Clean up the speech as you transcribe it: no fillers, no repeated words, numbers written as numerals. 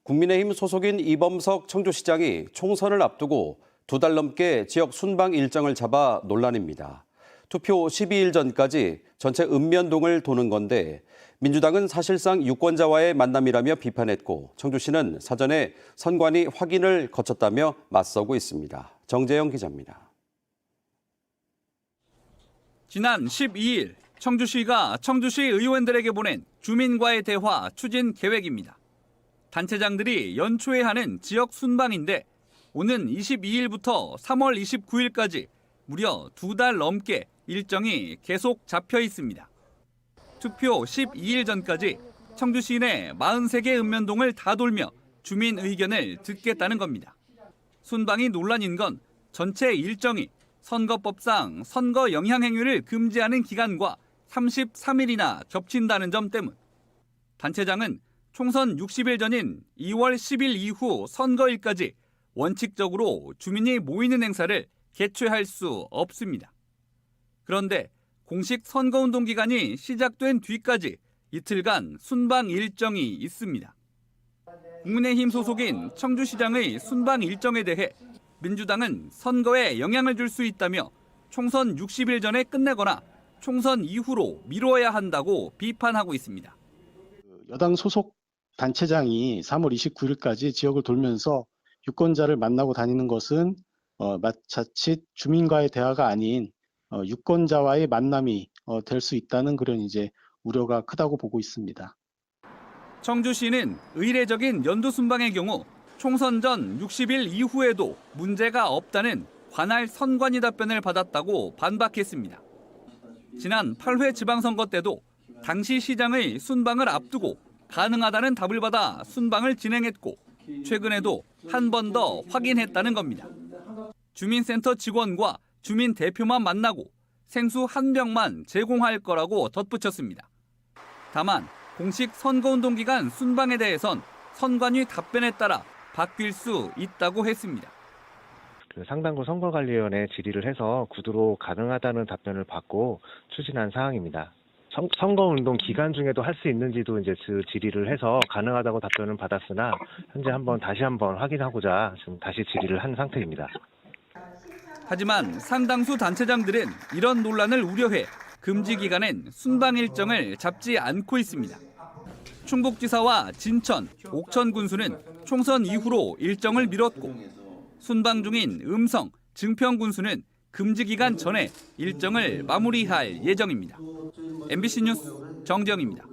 국민의힘 소속인 이범석 청주시장이 총선을 앞두고 2달 넘게 지역 순방 일정을 잡아 논란입니다. 투표 12일 전까지 전체 읍면동을 도는 건데 민주당은 사실상 유권자와의 만남이라며 비판했고 청주시는 사전에 선관위 확인을 거쳤다며 맞서고 있습니다. 정재영 기자입니다. 지난 12일 청주시가 청주시 의원들에게 보낸 주민과의 대화 추진 계획입니다. 단체장들이 연초에 하는 지역 순방인데 오는 22일부터 3월 29일까지 무려 2달 넘게 일정이 계속 잡혀 있습니다. 투표 12일 전까지 청주시 내 43개 읍면동을 다 돌며 주민 의견을 듣겠다는 겁니다. 순방이 논란인 건 전체 일정이 선거법상 선거 영향행위를 금지하는 기간과 33일이나 겹친다는 점 때문. 단체장은 총선 60일 전인 2월 10일 이후 선거일까지 원칙적으로 주민이 모이는 행사를 개최할 수 없습니다. 그런데 공식 선거운동 기간이 시작된 뒤까지 이틀간 순방 일정이 있습니다. 국민의힘 소속인 청주시장의 순방 일정에 대해 민주당은 선거에 영향을 줄 수 있다며 총선 60일 전에 끝내거나 총선 이후로 미뤄야 한다고 비판하고 있습니다. 여당 소속 단체장이 3월 29일까지 지역을 돌면서 유권자를 만나고 다니는 것은 자칫 주민과의 대화가 아닌 유권자와의 만남이 될 수 있다는 그런 우려가 크다고 보고 있습니다. 청주시는 의례적인 연두 순방의 경우 총선 전 60일 이후에도 문제가 없다는 관할 선관위 답변을 받았다고 반박했습니다. 지난 8회 지방선거 때도 당시 시장의 순방을 앞두고 가능하다는 답을 받아 순방을 진행했고 최근에도 한 번 더 확인했다는 겁니다. 주민센터 직원과 주민 대표만 만나고 생수 한 병만 제공할 거라고 덧붙였습니다. 다만 공식 선거운동 기간 순방에 대해선 선관위 답변에 따라 바뀔 수 있다고 했습니다. 상당부 선거관리위원회 질의를 해서 구두로 가능하다는 답변을 받고 추진한 사항입니다. 선거운동 기간 중에도 할 수 있는지도 그 질의를 해서 가능하다고 답변을 받았으나 현재 다시 한번 확인하고자 지금 다시 질의를 한 상태입니다. 하지만 상당수 단체장들은 이런 논란을 우려해 금지 기간엔 순방 일정을 잡지 않고 있습니다. 충북지사와 진천, 옥천 군수는 총선 이후로 일정을 미뤘고 순방 중인 음성, 증평 군수는 금지 기간 전에 일정을 마무리할 예정입니다. MBC 뉴스 정재영입니다.